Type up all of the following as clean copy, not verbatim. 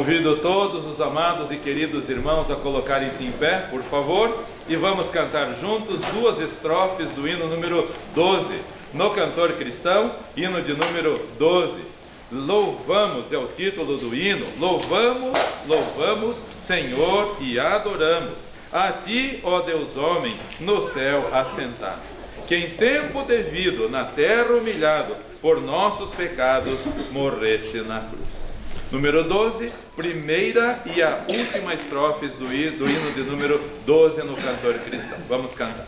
Convido todos os amados e queridos irmãos a colocarem-se em pé, por favor, e vamos cantar juntos duas estrofes do hino número 12, no Cantor Cristão, hino de número 12. Louvamos, é o título do hino. Louvamos, louvamos, Senhor, e adoramos a Ti, ó Deus homem, no céu assentado, que em tempo devido, na terra humilhado, por nossos pecados, morreste na cruz. Número 12, primeira e a última estrofes do hino de número 12 no Cantor Cristão. Vamos cantar.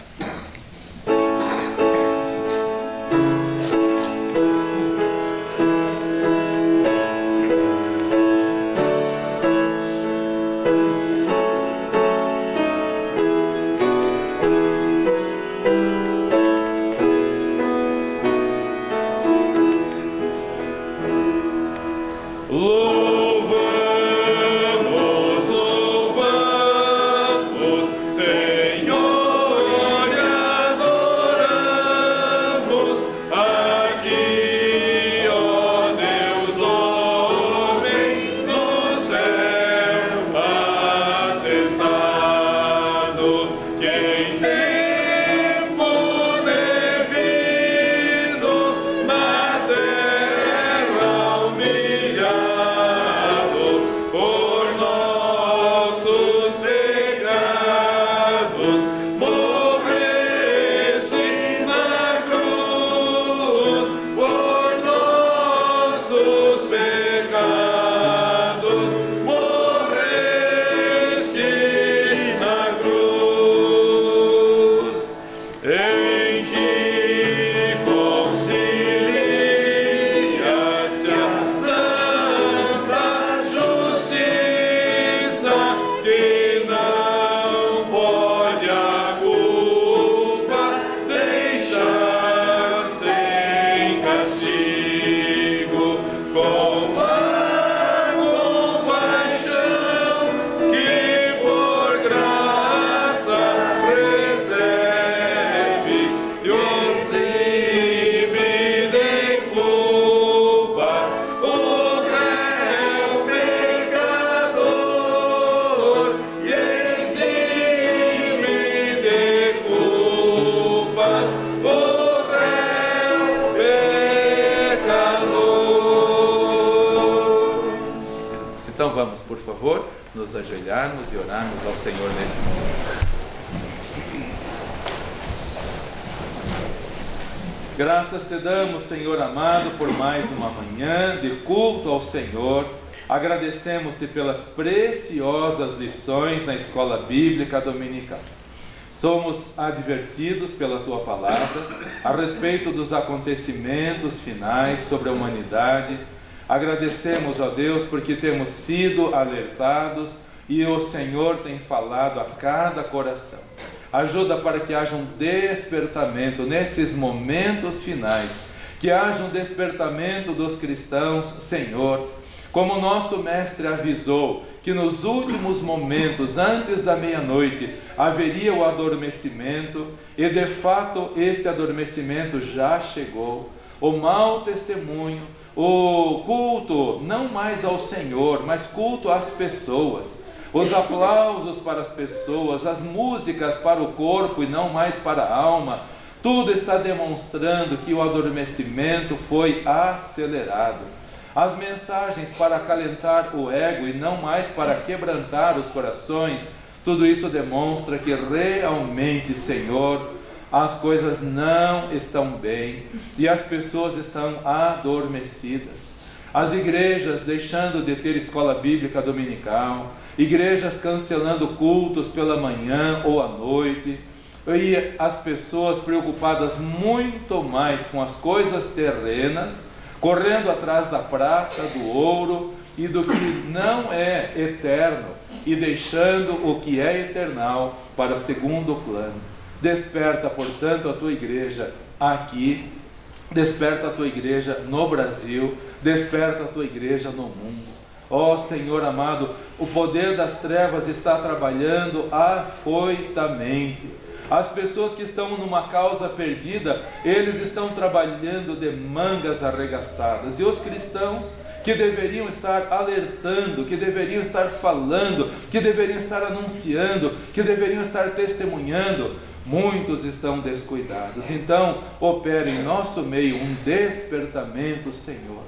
Então vamos, por favor, nos ajoelharmos e orarmos ao Senhor neste momento. Graças te damos, Senhor amado, por mais uma manhã de culto ao Senhor. Agradecemos-te pelas preciosas lições na escola bíblica dominical. Somos advertidos pela tua palavra a respeito dos acontecimentos finais sobre a humanidade. Agradecemos, ó Deus, porque temos sido alertados e o Senhor tem falado a cada coração. Ajuda para que haja um despertamento nesses momentos finais, que haja um despertamento dos cristãos, Senhor. Como nosso mestre avisou que nos últimos momentos, antes da meia-noite, haveria o adormecimento, e de fato esse adormecimento já chegou. O mau testemunho, o culto não mais ao Senhor, mas culto às pessoas, os aplausos para as pessoas, as músicas para o corpo e não mais para a alma, tudo está demonstrando que o adormecimento foi acelerado. As mensagens para acalentar o ego e não mais para quebrantar os corações, tudo isso demonstra que realmente, Senhor, as coisas não estão bem e as pessoas estão adormecidas. As igrejas deixando de ter escola bíblica dominical, igrejas cancelando cultos pela manhã ou à noite, e as pessoas preocupadas muito mais com as coisas terrenas, correndo atrás da prata, do ouro e do que não é eterno, e deixando o que é eternal para segundo plano. Desperta, portanto, a tua igreja aqui, desperta a tua igreja no Brasil, desperta a tua igreja no mundo. Ó Senhor amado, o poder das trevas está trabalhando afoitamente. As pessoas que estão numa causa perdida, eles estão trabalhando de mangas arregaçadas. E os cristãos que deveriam estar alertando, que deveriam estar falando, que deveriam estar anunciando, que deveriam estar testemunhando, muitos estão descuidados. Então, opera em nosso meio um despertamento, Senhor.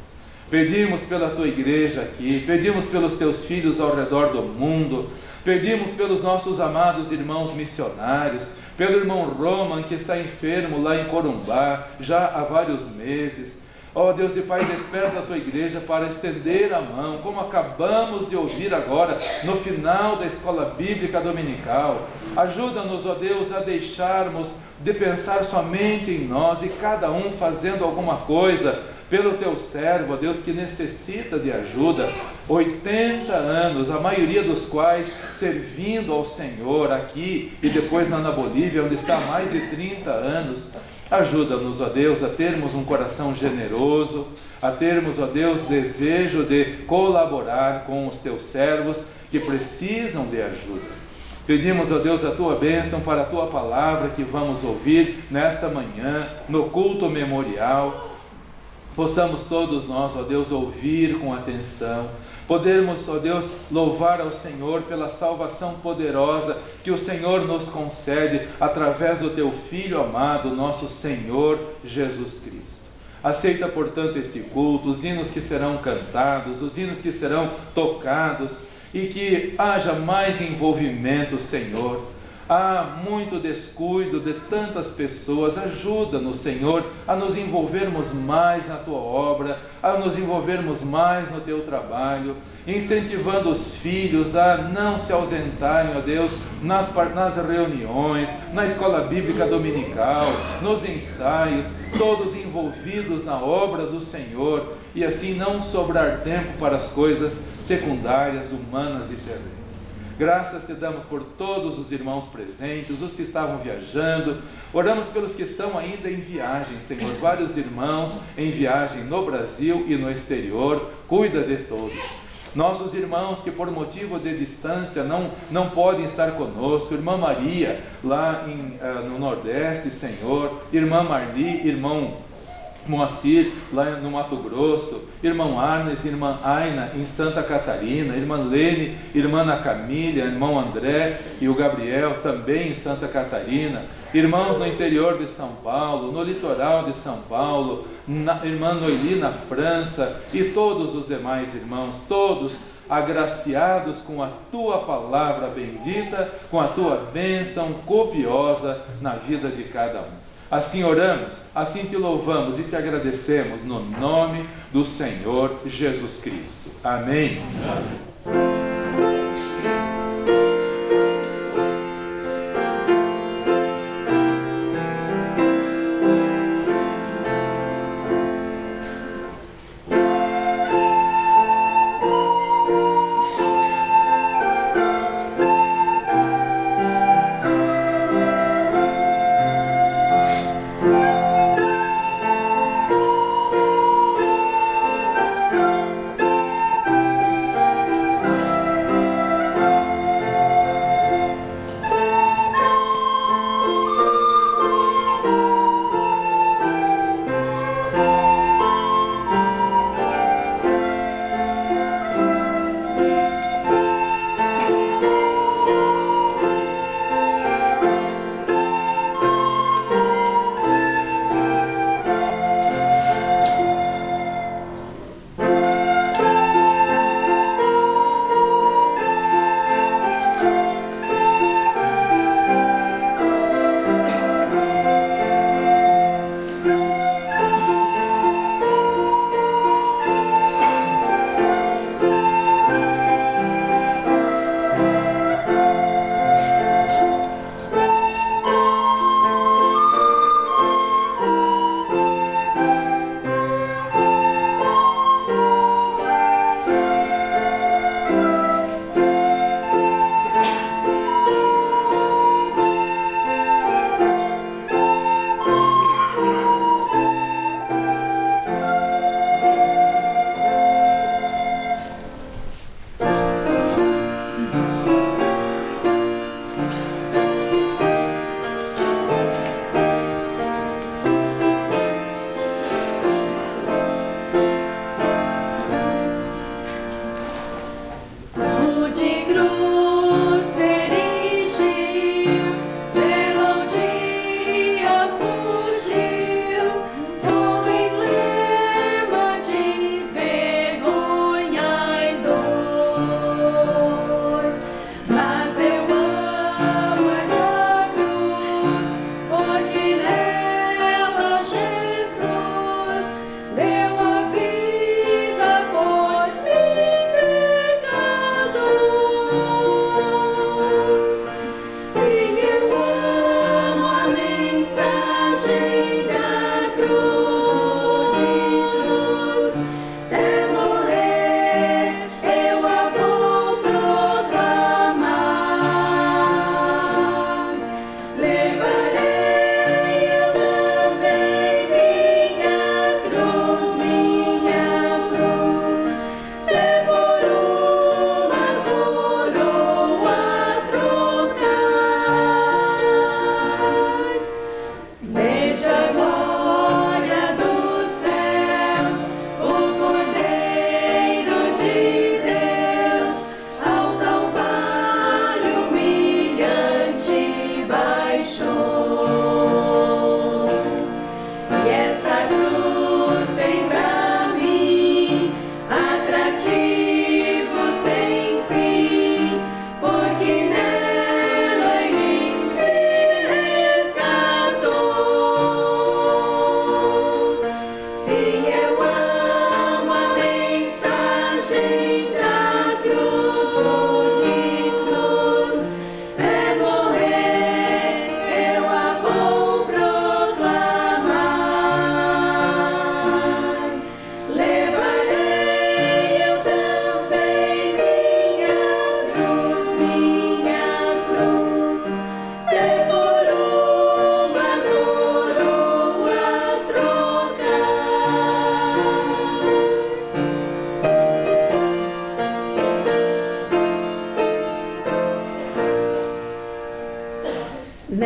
Pedimos pela tua igreja aqui, pedimos pelos teus filhos ao redor do mundo, pedimos pelos nossos amados irmãos missionários, pelo irmão Roman que está enfermo lá em Corumbá, já há vários meses. Ó Deus e Pai, desperta a tua igreja para estender a mão, como acabamos de ouvir agora, no final da escola bíblica dominical. Ajuda-nos, ó Deus, a deixarmos de pensar somente em nós e cada um fazendo alguma coisa pelo teu servo, ó Deus, que necessita de ajuda. 80 anos, a maioria dos quais servindo ao Senhor aqui e depois lá na Bolívia, onde está há mais de 30 anos. Ajuda-nos, ó Deus, a termos um coração generoso, a termos, ó Deus, desejo de colaborar com os teus servos que precisam de ajuda. Pedimos, ó Deus, a tua bênção para a tua palavra que vamos ouvir nesta manhã, no culto memorial. Possamos todos nós, ó Deus, ouvir com atenção, podermos, ó Deus, louvar ao Senhor pela salvação poderosa que o Senhor nos concede através do teu Filho amado, nosso Senhor Jesus Cristo. Aceita, portanto, este culto, os hinos que serão cantados, os hinos que serão tocados, e que haja mais envolvimento, Senhor. Há muito descuido de tantas pessoas. Ajuda-nos, Senhor, a nos envolvermos mais na tua obra, a nos envolvermos mais no teu trabalho, incentivando os filhos a não se ausentarem, ó Deus, nas reuniões, na escola bíblica dominical, nos ensaios, todos envolvidos na obra do Senhor, e assim não sobrar tempo para as coisas secundárias, humanas e terrenas. Graças te damos por todos os irmãos presentes, os que estavam viajando. Oramos pelos que estão ainda em viagem, Senhor. Vários irmãos em viagem no Brasil e no exterior. Cuida de todos. Nossos irmãos que por motivo de distância não podem estar conosco. Irmã Maria, lá no Nordeste, Senhor. Irmã Marli, irmão Moacir, lá no Mato Grosso, irmão Arnes, irmã Aina, em Santa Catarina, irmã Lene, irmã Ana Camília, irmão André e o Gabriel, também em Santa Catarina, irmãos no interior de São Paulo, no litoral de São Paulo, irmã Noeli na França e todos os demais irmãos, todos agraciados com a tua palavra bendita, com a tua bênção copiosa na vida de cada um. Assim oramos, assim te louvamos e te agradecemos no nome do Senhor Jesus Cristo. Amém.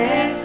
santificação.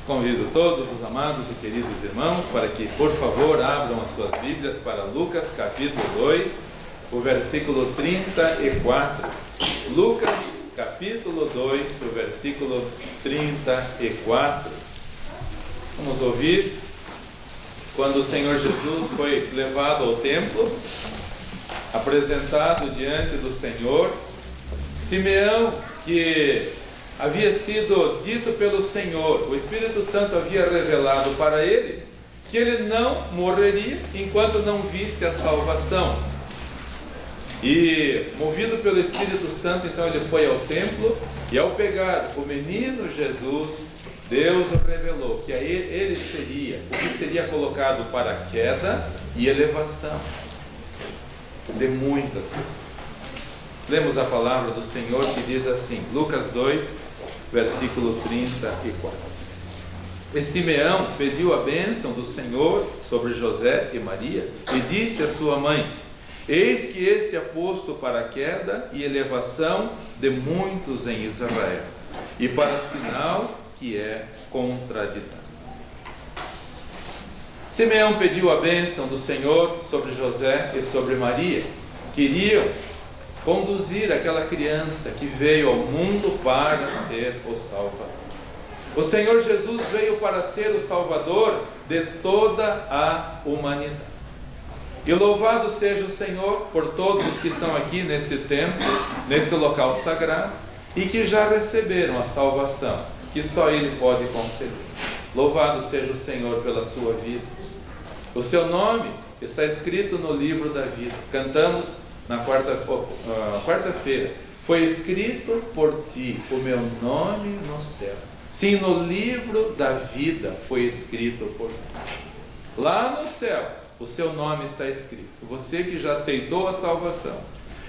Convido todos os amados e queridos irmãos para que, por favor, abram as suas Bíblias para Lucas capítulo 2, o versículo 34. Lucas capítulo 2, o versículo 34. Vamos ouvir quando o Senhor Jesus foi levado ao templo, apresentado diante do Senhor. Simeão, que havia sido dito pelo Senhor, o Espírito Santo havia revelado para ele que ele não morreria enquanto não visse a salvação. E movido pelo Espírito Santo, então ele foi ao templo, e ao pegar o menino Jesus, Deus revelou que ele seria o que seria colocado para queda e elevação de muitas pessoas. Lemos a palavra do Senhor que diz assim, Lucas 2, versículo 34. E Simeão pediu a bênção do Senhor sobre José e Maria e disse à sua mãe: eis que este é posto para a queda e elevação de muitos em Israel, e para sinal que é contraditório. Simeão pediu a bênção do Senhor sobre José e sobre Maria. Queriam conduzir aquela criança que veio ao mundo para ser o Salvador. O Senhor Jesus veio para ser o Salvador de toda a humanidade. E louvado seja o Senhor por todos os que estão aqui neste templo, neste local sagrado, e que já receberam a salvação, que só Ele pode conceder. Louvado seja o Senhor pela sua vida. O seu nome está escrito no livro da vida. Cantamos na quarta-feira, foi escrito por ti o meu nome no céu. Sim, no livro da vida foi escrito por ti. Lá no céu, o seu nome está escrito. Você que já aceitou a salvação.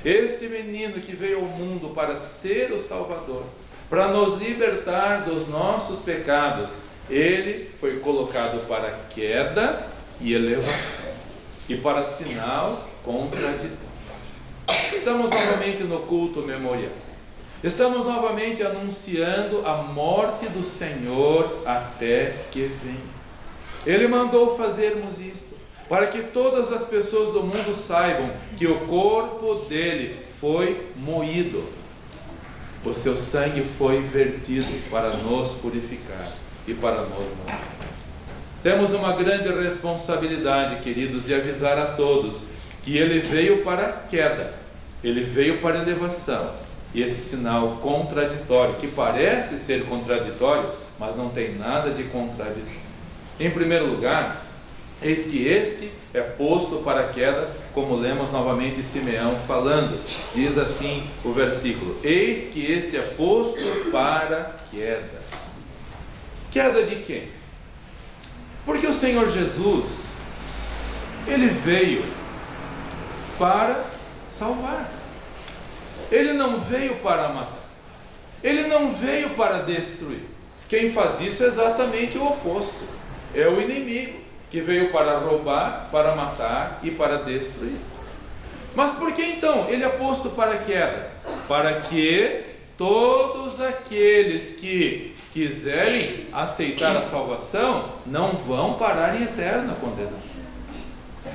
Este menino que veio ao mundo para ser o Salvador, para nos libertar dos nossos pecados, ele foi colocado para queda e elevação, e para sinal contraditório. Estamos novamente no culto memorial. Estamos novamente anunciando a morte do Senhor até que venha. Ele mandou fazermos isso, para que todas as pessoas do mundo saibam que o corpo dele foi moído. O seu sangue foi vertido para nos purificar e para nos não. Temos uma grande responsabilidade, queridos, de avisar a todos que ele veio para a queda, ele veio para a elevação, e esse sinal contraditório, que parece ser contraditório, mas não tem nada de contraditório. Em primeiro lugar, eis que este é posto para a queda, como lemos novamente Simeão falando, diz assim o versículo, eis que este é posto para a queda. Queda de quem? Porque o Senhor Jesus, ele veio para salvar. Ele não veio para matar. Ele não veio para destruir. Quem faz isso é exatamente o oposto. É o inimigo, que veio para roubar, para matar e para destruir. Mas por que então ele é posto para a queda? Para que todos aqueles que quiserem aceitar a salvação não vão parar em eterna condenação.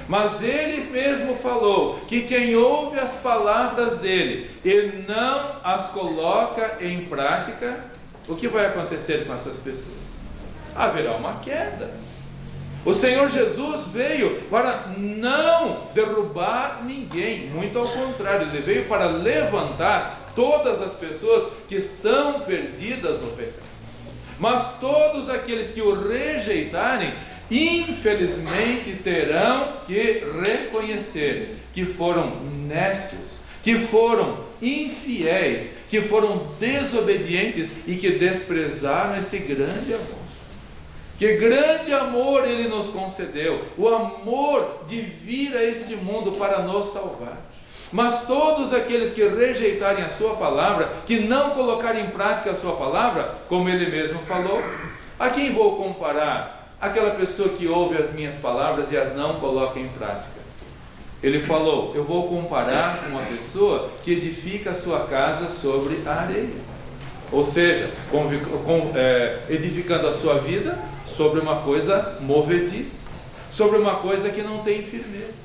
Mas ele mesmo falou que quem ouve as palavras dele e não as coloca em prática, o que vai acontecer com essas pessoas? Haverá uma queda. O Senhor Jesus veio para não derrubar ninguém, muito ao contrário, ele veio para levantar todas as pessoas que estão perdidas no pecado. Mas todos aqueles que o rejeitarem, infelizmente terão que reconhecer que foram nécios, que foram infiéis, que foram desobedientes e que desprezaram este grande amor. Que grande amor Ele nos concedeu, o amor de vir a este mundo para nos salvar. Mas todos aqueles que rejeitarem a sua palavra, que não colocarem em prática a sua palavra, como Ele mesmo falou, a quem vou comparar? Aquela pessoa que ouve as minhas palavras e as não coloca em prática. Ele falou, eu vou comparar com uma pessoa que edifica a sua casa sobre a areia. Ou seja, edificando a sua vida sobre uma coisa movediça, sobre uma coisa que não tem firmeza.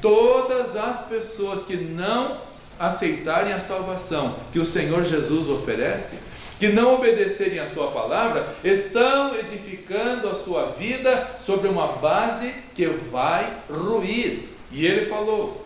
Todas as pessoas que não aceitarem a salvação que o Senhor Jesus oferece, que não obedecerem a sua palavra, estão edificando a sua vida sobre uma base que vai ruir. E ele falou,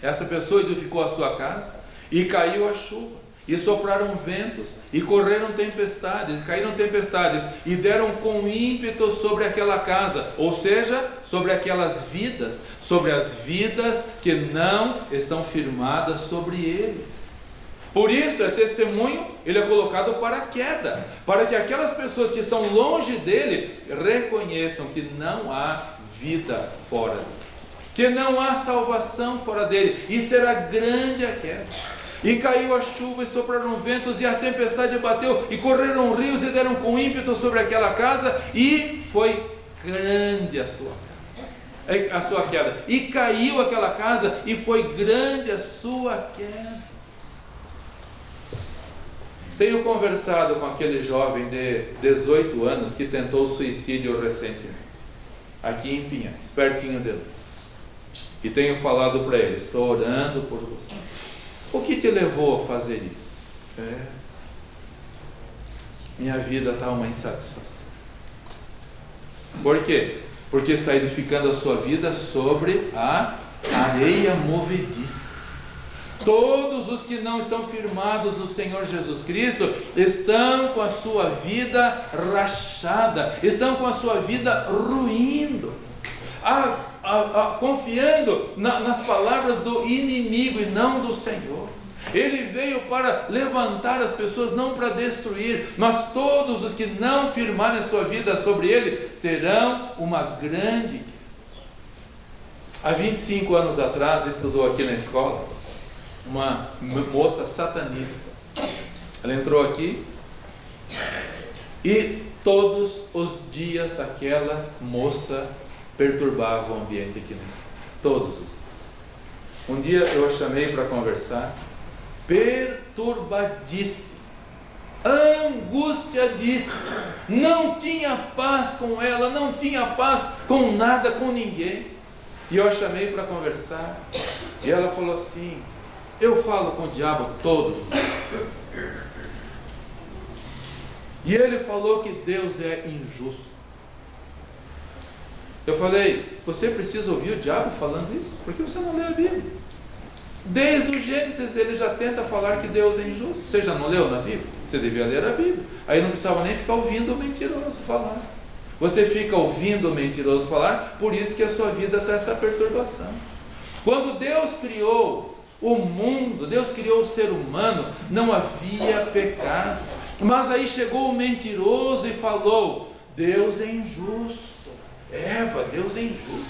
essa pessoa edificou a sua casa, e caiu a chuva, e sopraram ventos, e correram tempestades, e caíram tempestades, e deram com ímpeto sobre aquela casa, ou seja, sobre aquelas vidas, sobre as vidas que não estão firmadas sobre ele. Por isso, testemunho, ele é colocado para a queda, para que aquelas pessoas que estão longe dele reconheçam que não há vida fora dele, que não há salvação fora dele, e será grande a queda. E caiu a chuva, e sopraram ventos, e a tempestade bateu, e correram rios, e deram com ímpeto sobre aquela casa, e foi grande a sua queda. E caiu aquela casa, e foi grande a sua queda. Tenho conversado com aquele jovem de 18 anos que tentou suicídio recentemente, aqui em Pinhais, pertinho de nós. E tenho falado para ele, estou orando por você. O que te levou a fazer isso? Minha vida está uma insatisfação. Por quê? Porque está edificando a sua vida sobre a areia movediça. Todos os que não estão firmados no Senhor Jesus Cristo estão com a sua vida rachada, estão com a sua vida ruindo, confiando nas palavras do inimigo e não do Senhor. Ele veio para levantar as pessoas, não para destruir, mas todos os que não firmarem a sua vida sobre ele terão uma grande. Há 25 anos atrás, estudou aqui na escola uma moça satanista. Ela entrou aqui e todos os dias aquela moça perturbava o ambiente aqui na escola. Todos os dias. Um dia eu a chamei para conversar, perturbadíssima, angustiadíssima, não tinha paz com ela, não tinha paz com nada, com ninguém. E eu a chamei para conversar, e ela falou assim: eu falo com o diabo todos os dias. E ele falou que Deus é injusto. Eu falei: você precisa ouvir o diabo falando isso? Porque você não lê a Bíblia. Desde o Gênesis ele já tenta falar que Deus é injusto. Você já não leu na Bíblia? Você devia ler a Bíblia. Aí não precisava nem ficar ouvindo o mentiroso falar. Você fica ouvindo o mentiroso falar, por isso que a sua vida está essa perturbação. Quando Deus criou o mundo, Deus criou o ser humano, não havia pecado. Mas aí chegou o mentiroso e falou: Deus é injusto. Eva, Deus é injusto.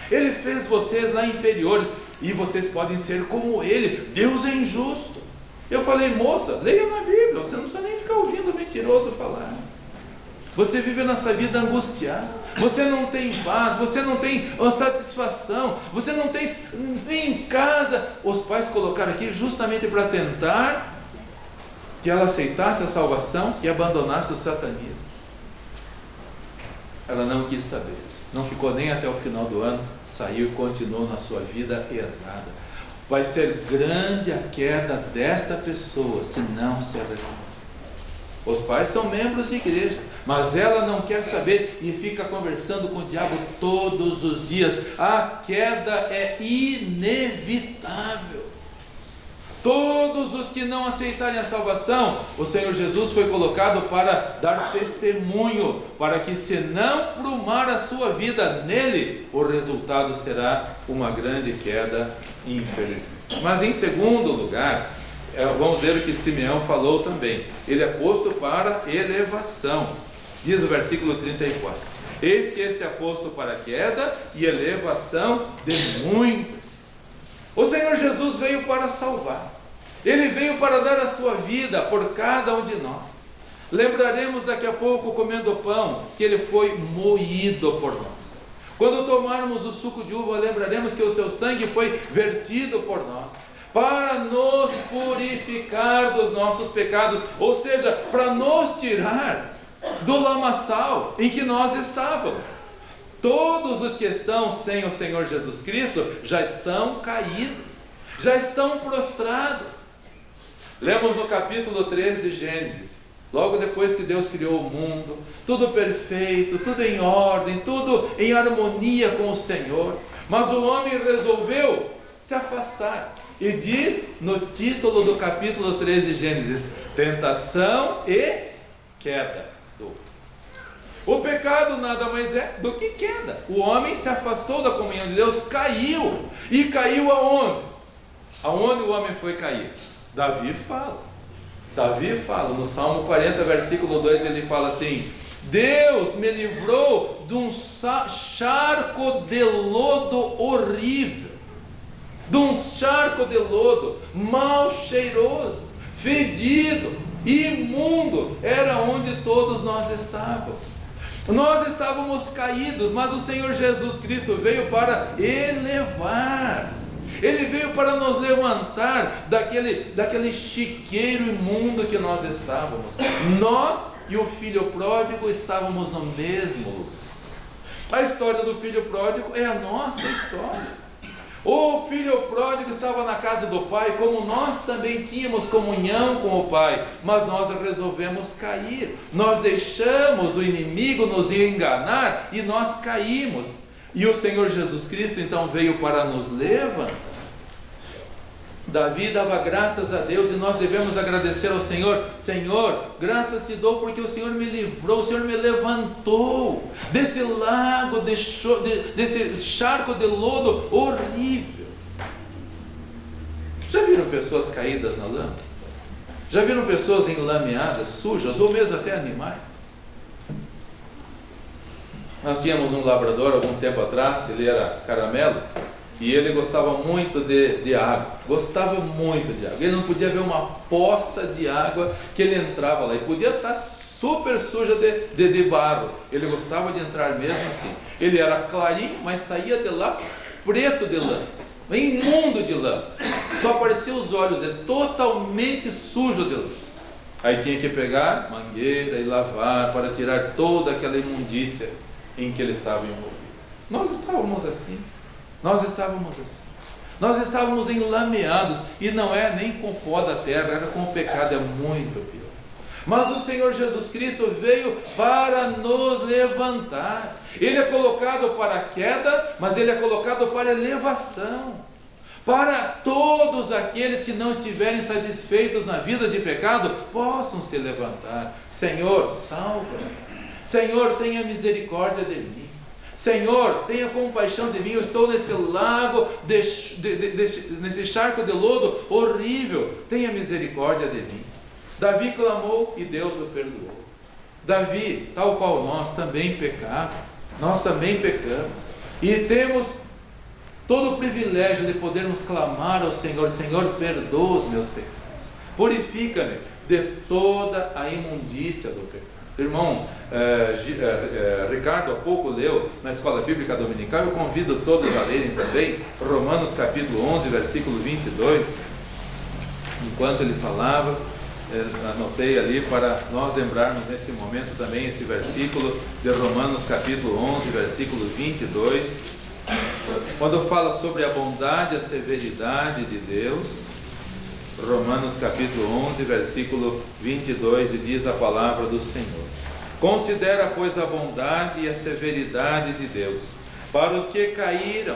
Ele fez vocês lá inferiores e vocês podem ser como ele. Deus é injusto. Eu falei: moça, leia na Bíblia, você não precisa nem ficar ouvindo o mentiroso falar. Você vive nessa vida angustiada, você não tem paz, você não tem satisfação, você não tem nem em casa. Os pais colocaram aqui justamente para tentar que ela aceitasse a salvação e abandonasse o satanismo. Ela não quis saber, não ficou nem até o final do ano, saiu e continuou na sua vida errada. Vai ser grande a queda desta pessoa se não se arrepender. Os pais são membros de igreja, mas ela não quer saber e fica conversando com o diabo todos os dias. A queda é inevitável. Todos os que não aceitarem a salvação, o Senhor Jesus foi colocado para dar testemunho, para que se não prumar a sua vida nele, o resultado será uma grande queda, infelizmente. Mas em segundo lugar, vamos ver o que Simeão falou também. Ele é posto para elevação. Diz o versículo 34: eis que este é posto para a queda e elevação de muitos. O Senhor Jesus veio para salvar. Ele veio para dar a sua vida por cada um de nós. Lembraremos daqui a pouco, comendo o pão, que ele foi moído por nós. Quando tomarmos o suco de uva, lembraremos que o seu sangue foi vertido por nós. para nos purificar dos nossos pecados, ou seja, para nos tirar do lamaçal em que nós estávamos. Todos os que estão sem o Senhor Jesus Cristo já estão caídos, já estão prostrados. Lemos no capítulo 3 de Gênesis, logo depois que Deus criou o mundo, tudo perfeito, tudo em ordem, tudo em harmonia com o Senhor, mas o homem resolveu se afastar. E diz no título do capítulo 3 de Gênesis: tentação e queda. O pecado nada mais é do que queda. O homem se afastou da comunhão de Deus, caiu. E caiu aonde? Aonde o homem foi cair? Davi fala no Salmo 40, versículo 2, ele fala assim: Deus me livrou de um charco de lodo horrível, de um charco de lodo mal cheiroso, fedido, imundo, era onde todos nós estávamos. Nós estávamos caídos, mas o Senhor Jesus Cristo veio para elevar. Ele veio para nos levantar daquele chiqueiro imundo que nós estávamos. Nós e o filho pródigo estávamos no mesmo lugar. A história do filho pródigo é a nossa história. O filho pródigo estava na casa do pai, como nós também tínhamos comunhão com o pai, mas nós resolvemos cair. Nós deixamos o inimigo nos enganar e nós caímos. E o Senhor Jesus Cristo então veio para nos levantar. Davi dava graças a Deus e nós devemos agradecer ao Senhor. Senhor, graças te dou porque o Senhor me livrou, o Senhor me levantou desse lago, desse charco de lodo horrível. Já viram pessoas caídas na lama? Já viram pessoas enlameadas, sujas, ou mesmo até animais? Nós tínhamos um labrador algum tempo atrás, ele era caramelo, e ele gostava muito de água, ele não podia ver uma poça de água que ele entrava lá, e podia estar super suja de barro, ele gostava de entrar mesmo assim. Ele era clarinho, mas saía de lá preto de lã, imundo de lã, só apareciam os olhos dele, totalmente sujo de lã. Aí tinha que pegar mangueira e lavar para tirar toda aquela imundícia em que ele estava envolvido. Nós estávamos assim. Nós estávamos enlameados, e não é nem com o pó da terra, era com o pecado, é muito pior. Mas o Senhor Jesus Cristo veio para nos levantar. Ele é colocado para a queda, mas ele é colocado para a elevação. Para todos aqueles que não estiverem satisfeitos na vida de pecado, possam se levantar. Senhor, salva-me. Senhor, tenha misericórdia de mim. Senhor, tenha compaixão de mim, eu estou nesse lago, nesse charco de lodo horrível, tenha misericórdia de mim. Davi clamou e Deus o perdoou. Davi, tal qual nós, também pecamos, e temos todo o privilégio de podermos clamar ao Senhor: Senhor, perdoa os meus pecados, purifica-me de toda a imundícia do pecado. Irmão Ricardo há pouco leu na Escola Bíblica Dominical, eu convido todos a lerem também Romanos capítulo 11, versículo 22. Enquanto ele falava, anotei ali para nós lembrarmos nesse momento também esse versículo de Romanos capítulo 11, versículo 22, quando fala sobre a bondade e a severidade de Deus. Romanos capítulo 11, versículo 22, e diz a palavra do Senhor: considera, pois, a bondade e a severidade de Deus para os que caíram,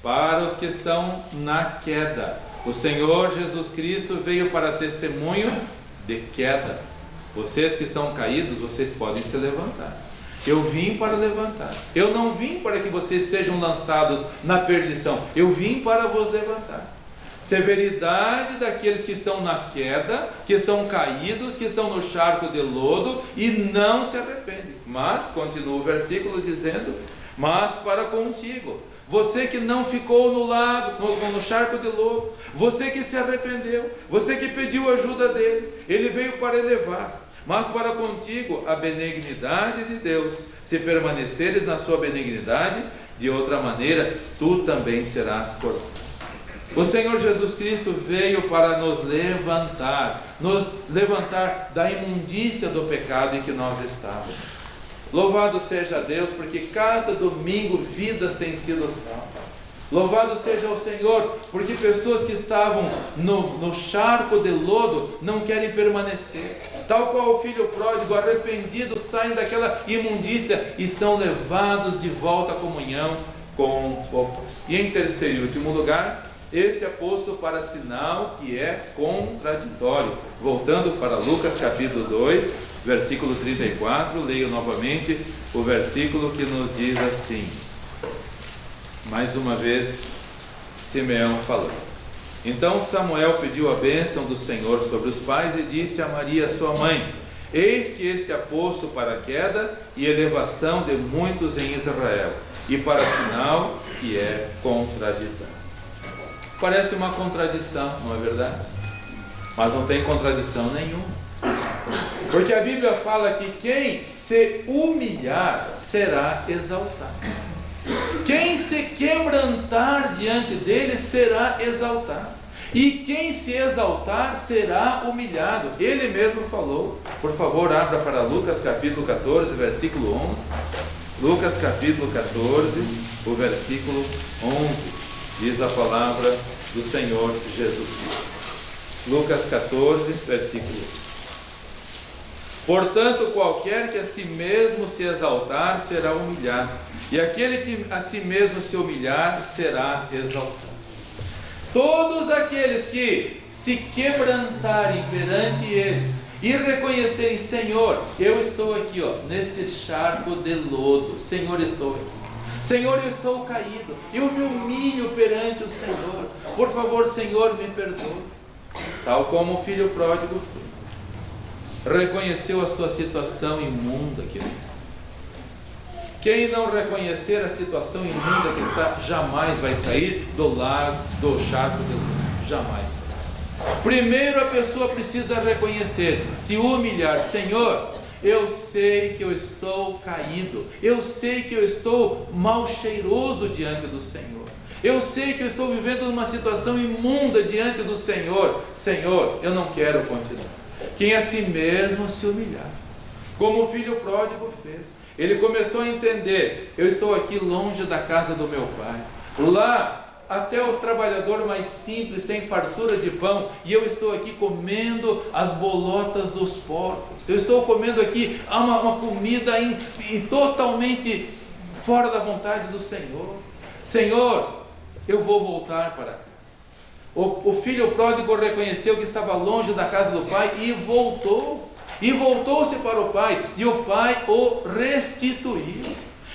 para os que estão na queda. O Senhor Jesus Cristo veio para testemunho de queda. Vocês que estão caídos, vocês podem se levantar. Eu vim para levantar. Eu não vim para que vocês sejam lançados na perdição. Eu vim para vos levantar. Severidade daqueles que estão na queda, que estão caídos, que estão no charco de lodo e não se arrependem. Mas, continua o versículo dizendo: mas para contigo, você que não ficou no lago, no charco de lodo, você que se arrependeu, você que pediu ajuda dele, ele veio para elevar. Mas para contigo a benignidade de Deus, se permaneceres na sua benignidade, de outra maneira tu também serás cortado. O Senhor Jesus Cristo veio para nos levantar da imundícia do pecado em que nós estávamos. Louvado seja Deus, porque cada domingo vidas têm sido salvas. Louvado seja o Senhor, porque pessoas que estavam no charco de lodo não querem permanecer. Tal qual o filho pródigo arrependido saem daquela imundícia e são levados de volta à comunhão com o Pai. E em terceiro e último lugar, este é posto para sinal que é contraditório. Voltando para Lucas capítulo 2, versículo 34, leio novamente o versículo que nos diz assim. Mais uma vez, Simeão falou. Então Samuel pediu a bênção do Senhor sobre os pais e disse a Maria, sua mãe: eis que este é posto para a queda e elevação de muitos em Israel, e para sinal que é contraditório. Parece uma contradição, não é verdade? Mas não tem contradição nenhuma. Porque a Bíblia fala que quem se humilhar será exaltado. Quem se quebrantar diante dele será exaltado. E quem se exaltar será humilhado. Ele mesmo falou. Por favor, abra para Lucas capítulo 14, versículo 11. Lucas capítulo 14, o versículo 11. Diz a palavra do Senhor Jesus Cristo. Lucas 14, versículo 11. Portanto, qualquer que a si mesmo se exaltar será humilhado, e aquele que a si mesmo se humilhar será exaltado. Todos aqueles que se quebrantarem perante Ele e reconhecerem: Senhor, eu estou aqui, neste charco de lodo, Senhor, estou aqui, Senhor, eu estou caído, eu me humilho perante o Senhor, por favor, Senhor, me perdoe. Tal como o filho pródigo fez, reconheceu a sua situação imunda que está. Quem não reconhecer a situação imunda que está, jamais vai sair do lago, do charco de lodo, jamais. Primeiro a pessoa precisa reconhecer, se humilhar: Senhor, eu sei que eu estou caído, eu sei que eu estou mal cheiroso diante do Senhor, eu sei que eu estou vivendo numa situação imunda diante do Senhor. Senhor, eu não quero continuar. Quem a si mesmo se humilhar, como o filho pródigo fez, ele começou a entender: eu estou aqui longe da casa do meu pai, lá até o trabalhador mais simples tem fartura de pão, e eu estou aqui comendo as bolotas dos porcos, eu estou comendo aqui uma comida totalmente fora da vontade do Senhor. Senhor, eu vou voltar para casa. O filho pródigo reconheceu que estava longe da casa do pai e voltou. E voltou-se para o pai, e o pai o restituiu.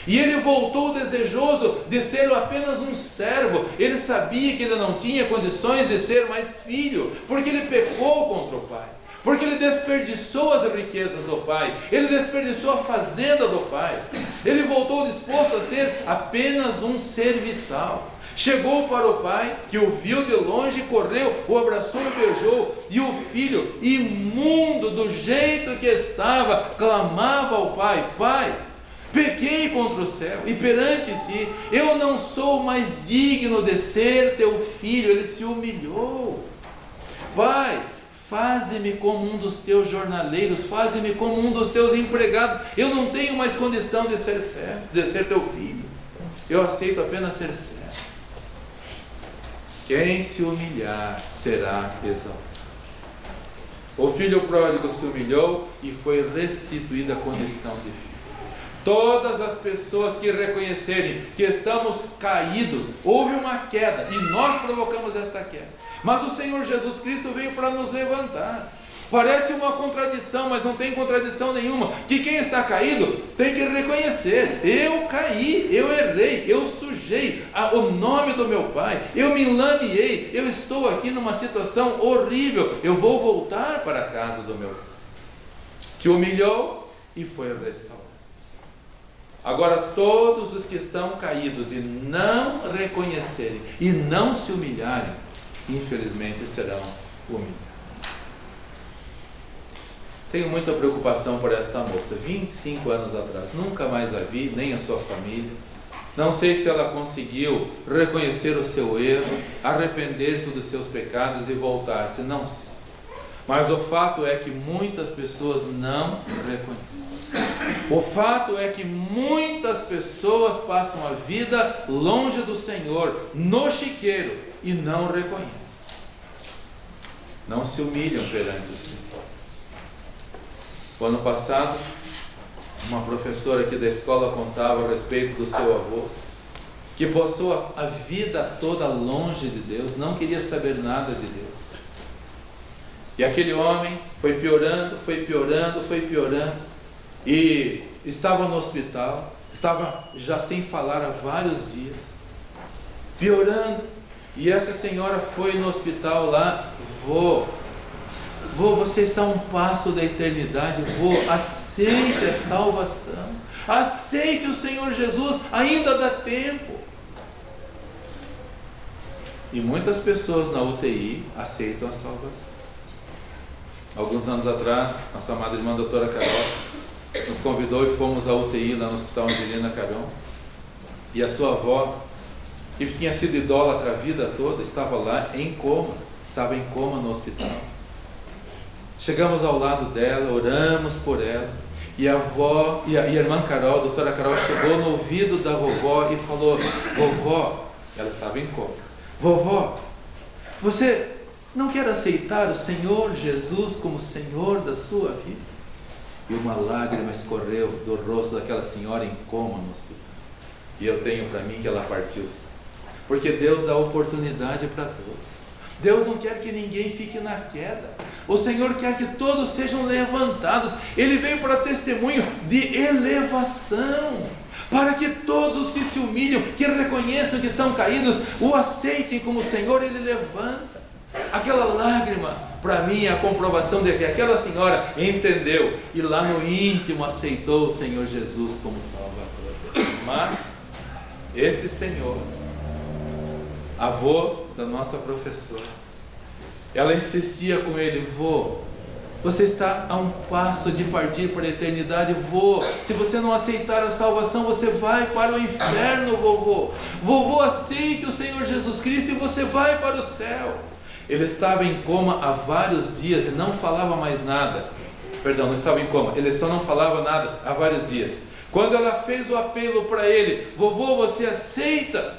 E ele voltou desejoso de ser apenas um servo. Ele sabia que ele não tinha condições de ser mais filho, porque ele pecou contra o pai, porque ele desperdiçou as riquezas do pai, ele desperdiçou a fazenda do pai. Ele voltou disposto a ser apenas um serviçal. Chegou para o pai, que o viu de longe, correu, o abraçou e beijou. E o filho, imundo do jeito que estava, clamava ao pai: Pai, pequei contra o céu e perante ti, eu não sou mais digno de ser teu filho. Ele se humilhou. Pai, faze-me como um dos teus jornaleiros, faze-me como um dos teus empregados. Eu não tenho mais condição de ser servo, de ser teu filho. Eu aceito apenas ser servo. Quem se humilhar será exaltado. O filho pródigo se humilhou e foi restituída a condição de filho. Todas as pessoas que reconhecerem que estamos caídos, houve uma queda e nós provocamos esta queda, mas o Senhor Jesus Cristo veio para nos levantar. Parece uma contradição, mas não tem contradição nenhuma. Que quem está caído tem que reconhecer: eu caí, eu errei, eu sujei o nome do meu pai, eu me lameei, eu estou aqui numa situação horrível, eu vou voltar para a casa do meu pai. Se humilhou e foi restaurado. Agora todos os que estão caídos e não reconhecerem e não se humilharem, infelizmente serão humilhados. Tenho muita preocupação por esta moça. 25 anos atrás, nunca mais a vi, nem a sua família. Não sei se ela conseguiu reconhecer o seu erro, arrepender-se dos seus pecados e voltar-se, não sei. Mas o fato é que muitas pessoas não reconhecem. O fato é que muitas pessoas passam a vida longe do Senhor, no chiqueiro, e não reconhecem. Não se humilham perante o Senhor. O ano passado, uma professora aqui da escola contava a respeito do seu avô, que passou a vida toda longe de Deus, não queria saber nada de Deus. E aquele homem foi piorando, e estava no hospital, estava já sem falar há vários dias, piorando. E essa senhora foi no hospital lá: vô, você está a um passo da eternidade, vô, aceite a salvação, aceite o Senhor Jesus, ainda dá tempo. E muitas pessoas na UTI aceitam a salvação. Alguns anos atrás, nossa amada irmã doutora Carol nos convidou e fomos à UTI lá no Hospital Angelina Caron. E a sua avó, que tinha sido idólatra a vida toda, estava lá em coma, no hospital. Chegamos ao lado dela, oramos por ela, e a avó, e a irmã Carol, a doutora Carol, chegou no ouvido da vovó e falou: vovó, ela estava em coma, vovó, você não quer aceitar o Senhor Jesus como Senhor da sua vida? E uma lágrima escorreu do rosto daquela senhora em coma no hospital. E eu tenho para mim que ela partiu, porque Deus dá oportunidade para todos. Deus não quer que ninguém fique na queda. O Senhor quer que todos sejam levantados. Ele veio para testemunho de elevação, para que todos os que se humilham, que reconheçam que estão caídos, o aceitem como Senhor. Ele levanta. Aquela lágrima, para mim, é a comprovação de que aquela senhora entendeu e lá no íntimo aceitou o Senhor Jesus como Salvador. Mas esse senhor, avô da nossa professora, ela insistia com ele: vô, você está a um passo de partir para a eternidade, vô. Se você não aceitar a salvação, você vai para o inferno, vovô. Vovô, aceite o Senhor Jesus Cristo e você vai para o céu. Ele estava em coma há vários dias e não falava mais nada. Perdão, não estava em coma, ele só não falava nada há vários dias. Quando ela fez o apelo para ele: vovô, você aceita?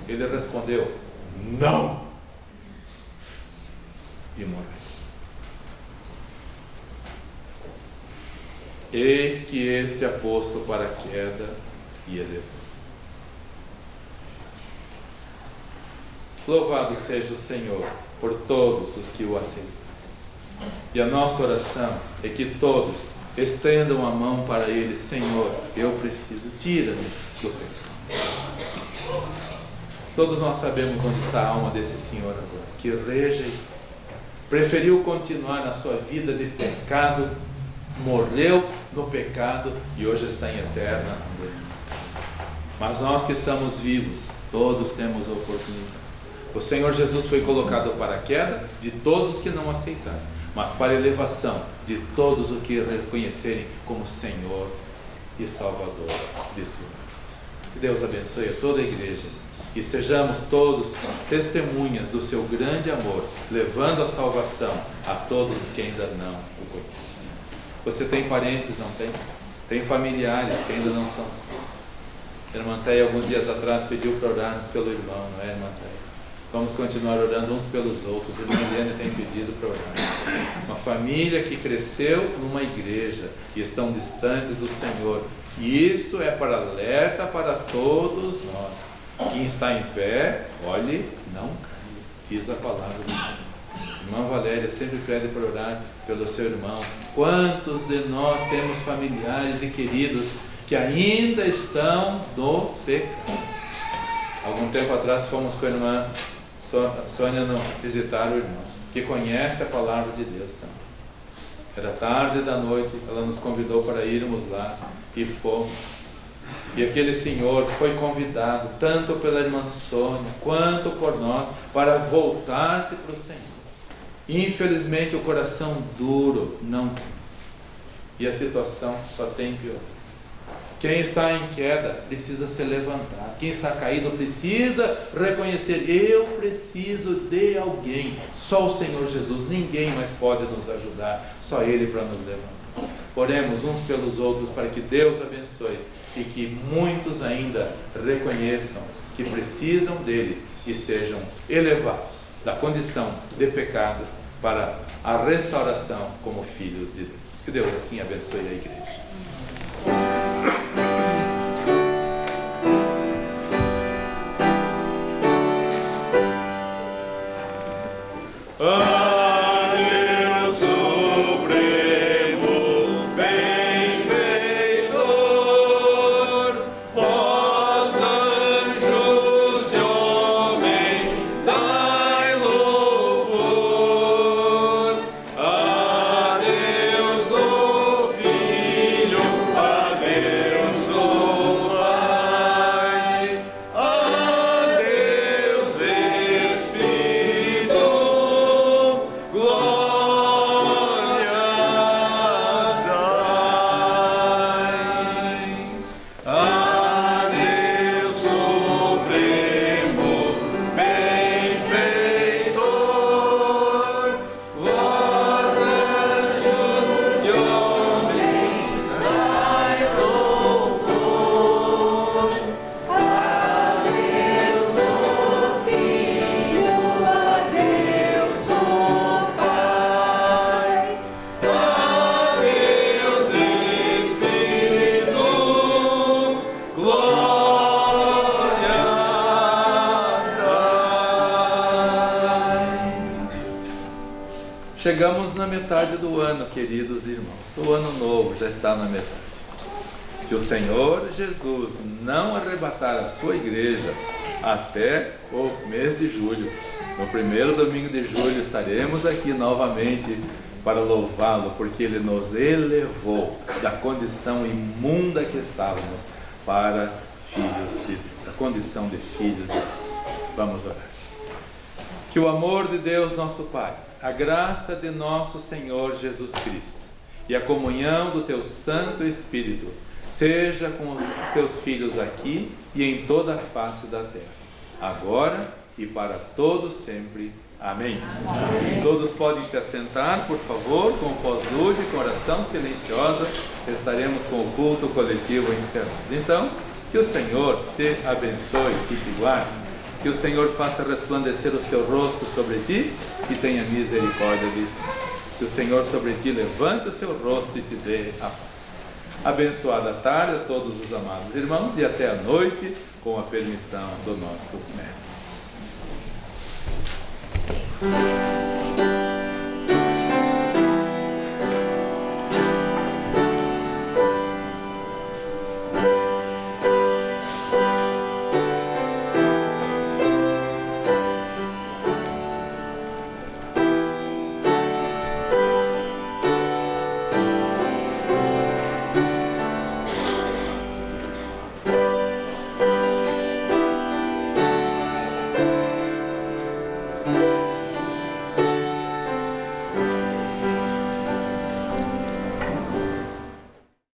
Ele respondeu: não. E morreu. Eis que este aposto para a queda e elevação. Louvado seja o Senhor por todos os que o aceitam. E a nossa oração é que todos estendam a mão para Ele: Senhor, eu preciso, tira-me do pecado. Todos nós sabemos onde está a alma desse Senhor agora, que preferiu continuar na sua vida de pecado, morreu no pecado e hoje está em eterna doença. Mas nós que estamos vivos, todos temos oportunidade. O Senhor Jesus foi colocado para a queda de todos os que não aceitaram, mas para a elevação de todos os que reconhecerem como Senhor e Salvador de sua vida. Que Deus abençoe a toda a igreja e sejamos todos testemunhas do seu grande amor, levando a salvação a todos os que ainda não o conhecem. Você tem parentes, não tem? Tem familiares que ainda não são seus. A irmã Teia, alguns dias atrás, pediu para orarmos pelo irmão, não é, irmã Teia? Vamos continuar orando uns pelos outros. A irmã Eliane tem pedido para orar. Uma família que cresceu numa igreja e estão distantes do Senhor. E isto é para alerta para todos nós. Quem está em pé, olhe, não caia, diz a palavra do Senhor. Irmã Valéria sempre pede para orar pelo seu irmão. Quantos de nós temos familiares e queridos que ainda estão no pecado? Algum tempo atrás fomos com a irmã Sônia visitar o irmão, que conhece a palavra de Deus também. Era tarde da noite, ela nos convidou para irmos lá e fomos. E aquele senhor foi convidado, tanto pela irmã Sônia, quanto por nós, para voltar-se para o Senhor. Infelizmente o coração duro não quis. E a situação só tem pior. Quem está em queda precisa se levantar. Quem está caído precisa reconhecer: eu preciso de alguém. Só o Senhor Jesus, ninguém mais pode nos ajudar, só Ele para nos levantar. Oremos uns pelos outros para que Deus abençoe e que muitos ainda reconheçam que precisam dele e sejam elevados da condição de pecado para a restauração como filhos de Deus. Que Deus assim abençoe a igreja. Chegamos na metade do ano, queridos irmãos. O ano novo já está na metade. Se o Senhor Jesus não arrebatar a sua igreja até o mês de julho, no primeiro domingo de julho estaremos aqui novamente para louvá-lo, porque Ele nos elevou da condição imunda que estávamos para filhos de Deus, a condição de filhos de Deus. Vamos orar. Que o amor de Deus nosso Pai, a graça de nosso Senhor Jesus Cristo e a comunhão do Teu Santo Espírito seja com os Teus filhos aqui e em toda a face da terra, agora e para todos sempre. Amém. Amém. Todos podem se assentar, por favor, com o pós-lúdico, com oração silenciosa. Estaremos com o culto coletivo encerrado. Então, que o Senhor te abençoe e te guarde. Que o Senhor faça resplandecer o seu rosto sobre ti e tenha misericórdia de ti. Que o Senhor sobre ti levante o seu rosto e te dê a paz. Abençoada tarde a todos os amados irmãos e até a noite, com a permissão do nosso Mestre.